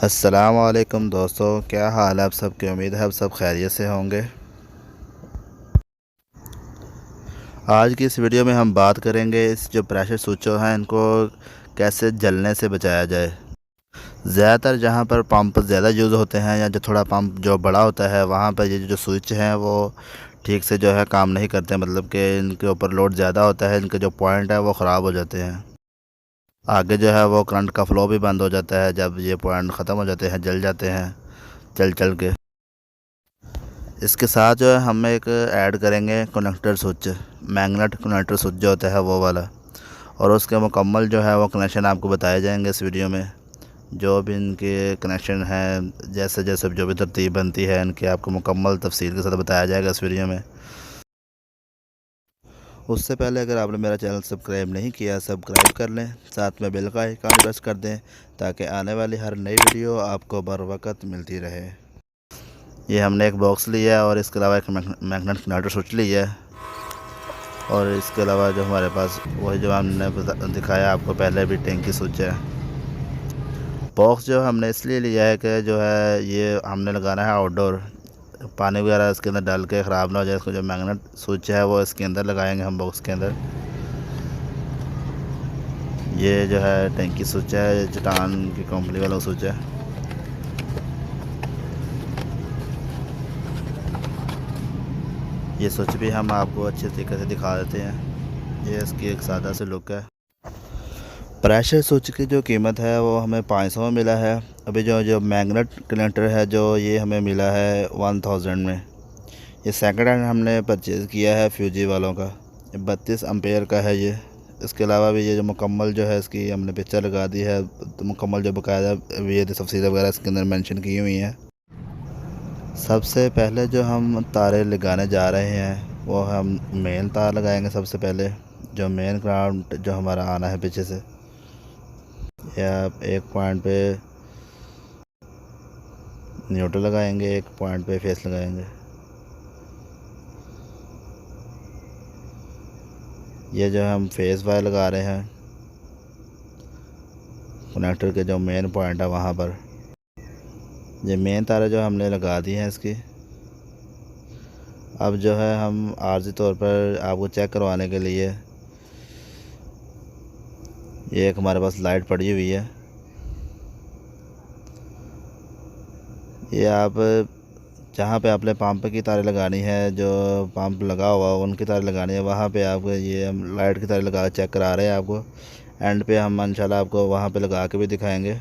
अस्सलाम वालेकुम दोस्तों, क्या हाल है आप सबकी। उम्मीद है आप सब खैरियत से होंगे। आज की इस वीडियो में हम बात करेंगे इस जो प्रेशर स्विचों हैं इनको कैसे जलने से बचाया जाए। ज़्यादातर जहाँ पर पंप ज़्यादा यूज़ होते हैं या जो थोड़ा पंप जो बड़ा होता है वहाँ पर ये जो स्विच हैं वो ठीक से जो है काम नहीं करते, मतलब कि इनके ऊपर लोड ज़्यादा होता है, इनके जो पॉइंट है वो ख़राब हो जाते हैं। आगे जो है वो करंट का फ़्लो भी बंद हो जाता है जब ये पॉइंट ख़त्म हो जाते हैं, जल जाते हैं चल चल के। इसके साथ जो है हम एक ऐड करेंगे connector switch, magnet connector switch जो होता है वो वाला, और उसके मुकम्मल जो है वो कनेक्शन आपको बताए जाएंगे इस वीडियो में। जो भी इनके कनेक्शन हैं, जैसे जैसे जो भी तरतीब बनती है इनकी आपको मुकम्मल तफसील के साथ बताया जाएगा इस वीडियो में। उससे पहले अगर आपने मेरा चैनल सब्सक्राइब नहीं किया, सब्सक्राइब कर लें, साथ में बेल का आइकन प्रेस कर दें ताकि आने वाली हर नई वीडियो आपको बर वक्त मिलती रहे। ये हमने एक बॉक्स लिया है और इसके अलावा एक मैग्नेट कनेक्टर स्विच लिया है, और इसके अलावा जो हमारे पास वही जो हमने दिखाया आपको पहले भी टैंकी स्विच है। बॉक्स जो हमने इसलिए लिया है कि जो है ये हमने लगाना है आउटडोर, पानी वगैरह इसके अंदर डाल के ख़राब ना हो जाए। इसको जो मैग्नेट स्विच है वो इसके अंदर लगाएंगे हम बॉक्स के अंदर। ये जो है टैंकी स्विच है, चटान की कंपनी वाला स्विच है। ये स्विच भी हम आपको अच्छे तरीके से दिखा देते हैं। ये इसकी एक सादा सी लुक है। प्रेशर स्विच की जो कीमत है वो हमें 500 में मिला है। अभी जो जो मैग्नेट कनेक्टर है जो ये हमें मिला है 1000 में। ये सेकंड हैंड हमने परचेज़ किया है फ्यूजी वालों का। ये 32 एम्पेयर का है ये। इसके अलावा भी ये जो मुकम्मल जो है इसकी हमने पिक्चर लगा दी है, तो मुकम्मल जो बकायदा ये तफसील वगैरह इसके अंदर मेंशन की हुई हैं। सबसे पहले जो हम तारे लगाने जा रहे हैं वो हम मेन तार लगाएंगे। सबसे पहले जो मेन ग्राउंड जो हमारा आना है पीछे से, या एक पॉइंट पे न्यूट्रल लगाएंगे, एक पॉइंट पे फेस लगाएंगे। ये जो हम फेस वायर लगा रहे हैं कनेक्टर के जो मेन पॉइंट है वहाँ पर। ये मेन तारे जो हमने लगा दी हैं इसकी। अब जो है हम आर्जी तौर पर आपको चेक करवाने के लिए ये एक हमारे पास लाइट पड़ी हुई है। ये आप जहाँ पे आपने पंप की तारें लगानी है, जो पंप लगा हुआ उनकी तारें लगानी है, वहाँ पे आपको ये हम लाइट की तारें लगा चेक करा रहे हैं आपको। एंड पे हम इंशाल्लाह आपको वहाँ पे लगा के भी दिखाएंगे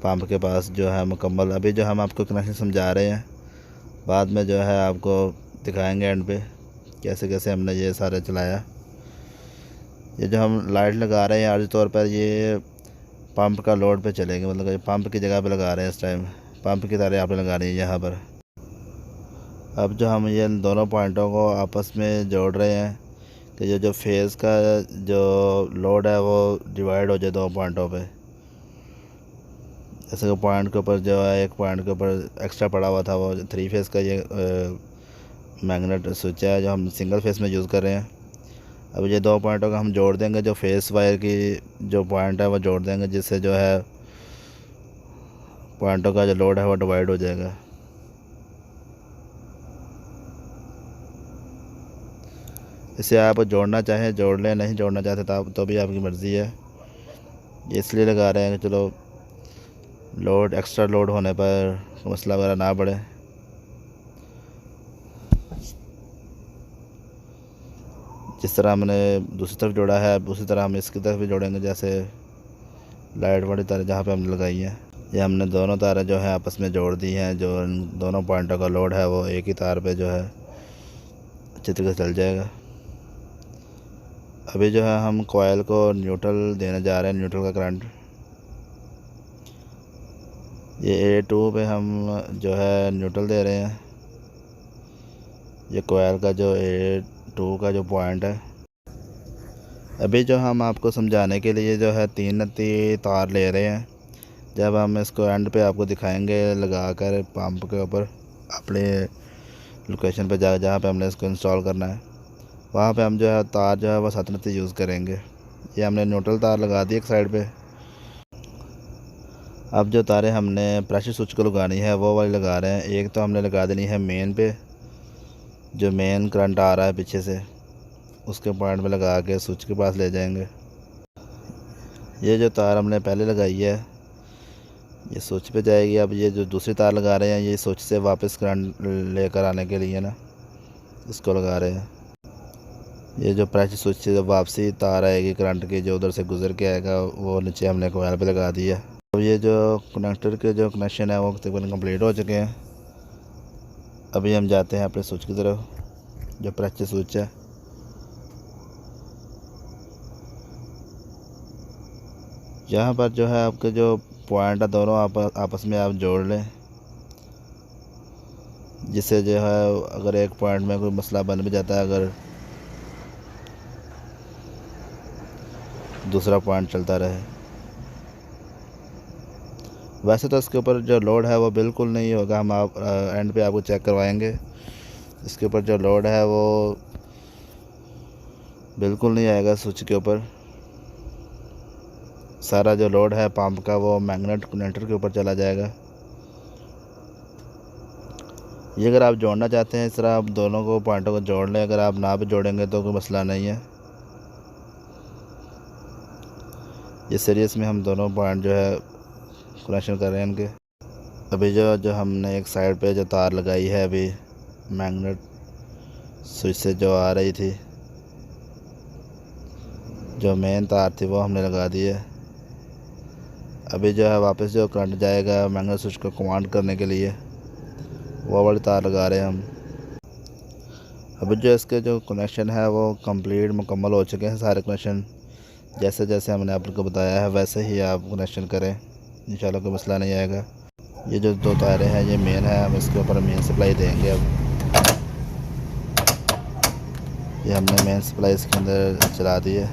पंप के पास जो है मुकम्मल। अभी जो हम आपको कनेक्शन समझा रहे हैं, बाद में जो है आपको दिखाएंगे एंड पे कैसे कैसे हमने ये सारा चलाया। ये जो हम लाइट लगा रहे हैं आर्जी तौर पर ये पंप का लोड पे चलेंगे, मतलब पंप की जगह पे लगा रहे हैं इस टाइम। पंप की तारें आपने लगा रही है यहाँ पर। अब जो हम ये दोनों पॉइंटों को आपस में जोड़ रहे हैं कि जो फेज़ का जो लोड है वो डिवाइड हो जाए दो पॉइंटों पे। जैसे कि पॉइंट के ऊपर जो है एक पॉइंट के ऊपर एक्स्ट्रा पड़ा हुआ था वो 3 फेज़ का ये मैग्नेट स्विच है जो हम सिंगल फेस में यूज़ कर रहे हैं। अब ये दो पॉइंटों का हम जोड़ देंगे, जो फेस वायर की जो पॉइंट है वो जोड़ देंगे, जिससे जो है पॉइंटों का जो लोड है वो डिवाइड हो जाएगा। इसे आप जोड़ना चाहें जोड़ लें, नहीं जोड़ना चाहते तो भी आपकी मर्ज़ी है। ये इसलिए लगा रहे हैं कि चलो लोड एक्स्ट्रा लोड होने पर मसला वगैरह ना बढ़े। जिस तरह हमने दूसरी तरफ जोड़ा है उसी तरह हम इसकी तरफ भी जोड़ेंगे, जैसे लाइट वाली तारें जहाँ पे हमने लगाई हैं। ये हमने दोनों तारें जो है आपस में जोड़ दी हैं। जो इन दोनों पॉइंटों का लोड है वो एक ही तार पे जो है अच्छी तरीके से चल जाएगा। अभी जो है हम कॉयल को न्यूट्रल देने जा रहे हैं, न्यूट्रल का करंट। ये A2 पे हम जो है न्यूट्रल दे रहे हैं। ये कॉयल का जो A2 का जो पॉइंट है। अभी जो हम आपको समझाने के लिए जो है 3 नत्ती तार ले रहे हैं। जब हम इसको एंड पे आपको दिखाएंगे लगा कर पंप के ऊपर अपने लोकेशन पे जहाँ पे हमने इसको इंस्टॉल करना है, वहाँ पे हम जो है तार जो है वो 7 नत्ती यूज़ करेंगे। ये हमने न्यूट्रल तार लगा दी एक साइड पे। अब जो तारें हमने प्रेशर स्विच को लगानी है वो वाली लगा रहे हैं। एक तो हमने लगा देनी है मेन पे, जो मेन करंट आ रहा है पीछे से उसके पॉइंट में लगा के स्विच के पास ले जाएंगे। ये जो तार हमने पहले लगाई है ये स्विच पे जाएगी। अब ये जो दूसरी तार लगा रहे हैं ये स्विच से वापस करंट लेकर आने के लिए ना इसको लगा रहे हैं। ये जो प्रेशर स्विच से वापसी तार आएगी करंट की, जो उधर से गुजर के आएगा, वो नीचे हमने कोयल पे लगा दी है। अब ये जो कनेक्टर के जो कनेक्शन है वो तकरीबन कंप्लीट हो चुके हैं। अभी हम जाते हैं अपने स्विच की तरफ, जो प्रेशर स्विच है। यहाँ पर जो है आपके जो पॉइंट है दोनों आपस में आप जोड़ लें, जिससे जो है अगर एक पॉइंट में कोई मसला बन भी जाता है, अगर दूसरा पॉइंट चलता रहे। वैसे तो इसके ऊपर जो लोड है वो बिल्कुल नहीं होगा, हम आप एंड पे आपको चेक करवाएंगे। इसके ऊपर जो लोड है वो बिल्कुल नहीं आएगा स्विच के ऊपर। सारा जो लोड है पंप का वो मैग्नेट कनेक्टर के ऊपर चला जाएगा। ये अगर आप जोड़ना चाहते हैं इस तरह आप दोनों को पॉइंटों को जोड़ लें। अगर आप ना भी जोड़ेंगे तो कोई मसला नहीं है। ये सीरीज में हम दोनों पॉइंट जो है कनेक्शन कर रहे हैं इनके। अभी जो हमने एक साइड पे जो तार लगाई है अभी मैग्नेट स्विच से जो आ रही थी, जो मेन तार थी वो हमने लगा दी है। अभी जो है वापस जो करंट जाएगा मैग्नेट स्विच को कमांड करने के लिए वो वाली तार लगा रहे हैं हम। अभी जो इसके जो कनेक्शन है वो कंप्लीट मुकम्मल हो चुके हैं सारे कनेक्शन। जैसे जैसे हमने आपको बताया है वैसे ही आप कनेक्शन करें, इंशाल्लाह कोई मसला नहीं आएगा। ये जो दो तारें हैं ये मेन है, हम इसके ऊपर मेन सप्लाई देंगे। अब ये हमने मेन सप्लाई इसके अंदर चला दी है।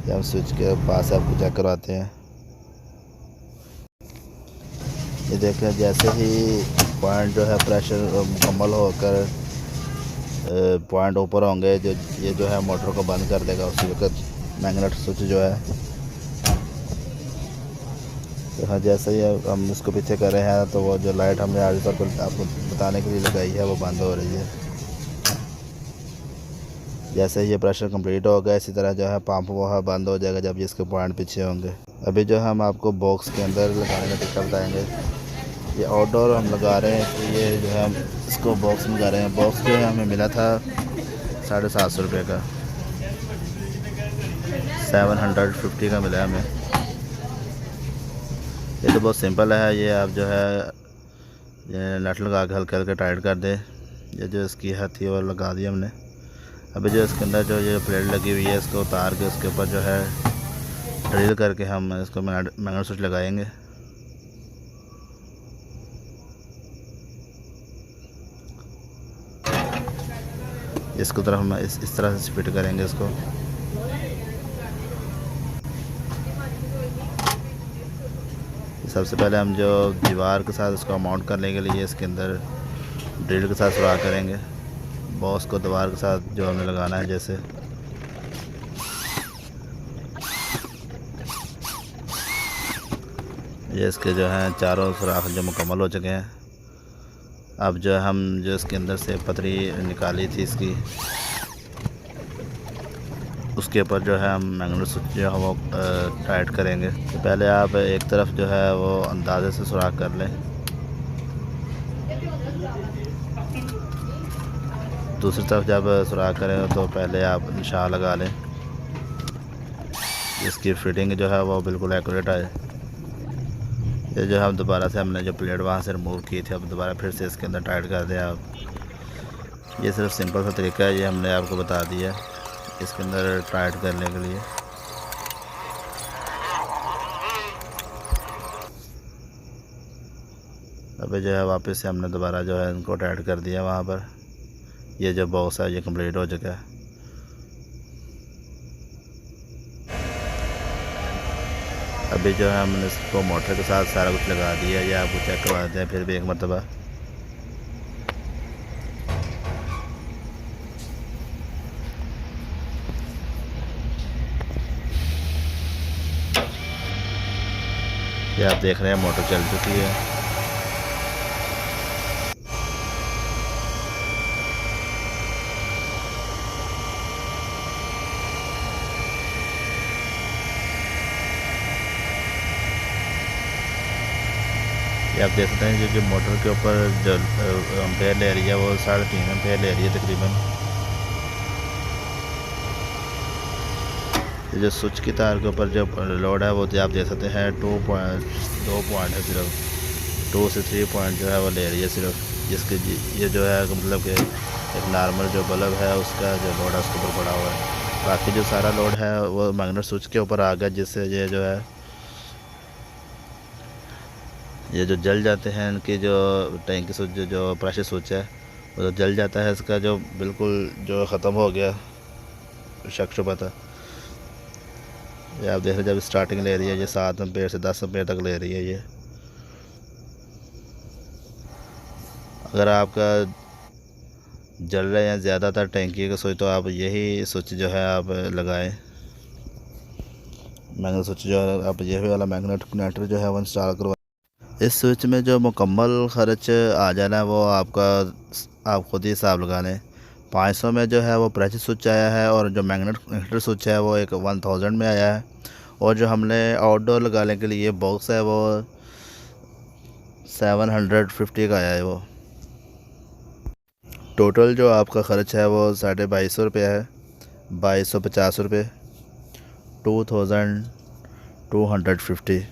ये हम स्विच के पास आपको चेक करवाते हैं। ये देखें जैसे ही पॉइंट जो है प्रेशर मुकम्मल होकर पॉइंट ऊपर होंगे, ये जो है मोटर को बंद कर देगा उसी वक्त मैग्नेट स्विच जो है। तो हाँ, जैसे ही हम इसको पीछे कर रहे हैं तो वो जो लाइट हमने आगे तौर पर आपको बताने के लिए लगाई है वो बंद हो रही है। जैसे ही ये प्रेशर कंप्लीट होगा इसी तरह जो है पंप वो है बंद हो जाएगा जब इसके पॉइंट पीछे होंगे। अभी जो हम आपको बॉक्स के अंदर लगाने का तरीका बताएंगे। ये आउटडोर हम लगा रहे हैं कि ये जो है हम इसको बॉक्स में लगा रहे हैं। बॉक्स जो है हमें मिला था 750 रुपये का, 750 का मिला हमें। ये तो बहुत सिंपल है। ये आप जो है ये नट लगा के हल्के हल्के टाइट कर दें। ये जो इसकी हथी वो लगा दी हमने। अभी जो इसके अंदर जो ये प्लेट लगी हुई है इसको उतार के उसके ऊपर जो है ड्रिल करके हम इसको मैग्नेट स्विच लगाएंगे। इसको तरफ हम इस तरह से फिट करेंगे इसको। सबसे पहले हम जो दीवार के साथ उसको माउंट करने के लिए इसके अंदर ड्रिल के साथ सुराख करेंगे। बॉक्स को दीवार के साथ जो हमें लगाना है, जैसे ये इसके जो हैं चारों सुराख जो मुकम्मल हो चुके हैं। अब जो हम जो इसके अंदर से पतरी निकाली थी इसकी, उसके ऊपर जो है हम मैग्नेट स्विच जो है वो टाइट करेंगे। तो पहले आप एक तरफ जो है वो अंदाजे से सुराख कर लें, दूसरी तरफ जब सुराख करें तो पहले आप निशान लगा लें, इसकी फिटिंग जो है वो बिल्कुल एक्यूरेट आए। ये जो हम दोबारा से हमने जो प्लेट वहाँ से रिमूव की थी अब दोबारा फिर से इसके अंदर टाइट कर दें आप। ये सिर्फ सिंपल सा तरीका है, ये हमने आपको बता दिया इसके अंदर टाइट करने के लिए। अभी जो है वापस से हमने दोबारा जो है इनको टाइट कर दिया वहाँ पर। ये जो बॉक्स है ये कंप्लीट हो चुका है। अभी जो है हमने इसको मोटर के साथ सारा कुछ लगा दिया। ये आपको चेक करवा देते हैं फिर भी एक मरतबा। ये आप देख रहे हैं मोटर चल चुकी है। ये आप देख सकते हैं जो मोटर के ऊपर जो एम्पेयर ले रही है वो 3.5 एम्पेयर ले रही है तकरीबन। ये जो स्विच की तार के ऊपर जो लोड है वो आप देख सकते हैं 2 पॉइंट है, सिर्फ 2 से 3 पॉइंट जो है वो ले रही है सिर्फ, जिसके ये जो है मतलब कि एक नॉर्मल जो बल्ब है उसका जो लोड है उसके ऊपर पड़ा हुआ है। बाकी जो सारा लोड है वो मैग्नेट स्विच के ऊपर आ गया, जिससे ये जो है ये जो जल जाते हैं इनकी जो टैंक स्विच जो प्रेशर स्विच है वो तो जल जाता है, इसका जो बिल्कुल जो ख़त्म हो गया शक शुबा था। ये आप देख रहे हैं जब स्टार्टिंग ले रही है ये 7 एम्पेयर से 10 एम्पेयर तक ले रही है ये। अगर आपका जल रहे हैं ज़्यादातर टैंकी का स्विच तो आप यही स्विच जो है आप लगाएं, मैग्नेट स्विच जो है आप यही वाला मैग्नेट कनेक्टर जो है वो इंस्टॉल करवा। इस स्विच में जो मुकम्मल ख़र्च आ जाना है वो आपका आप खुद ही हिसाब लगा लें। 500 में जो है वो प्रेशर स्विच आया है और जो मैग्नेट कनेक्टर स्विच है वो एक 1000 में आया है, और जो हमने आउटडोर लगाने के लिए बॉक्स है वो 750 का आया है। वो टोटल जो आपका ख़र्च है वो 2250 रुपये है, 2250 रुपये, 2250।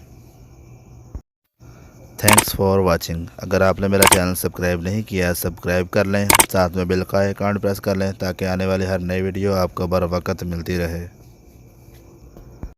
Thanks for watching. अगर आपने मेरा चैनल सब्सक्राइब नहीं किया सब्सक्राइब कर लें, साथ में बेल का आइकन प्रेस कर लें ताकि आने वाली हर नई वीडियो आपको बर वक्त मिलती रहे।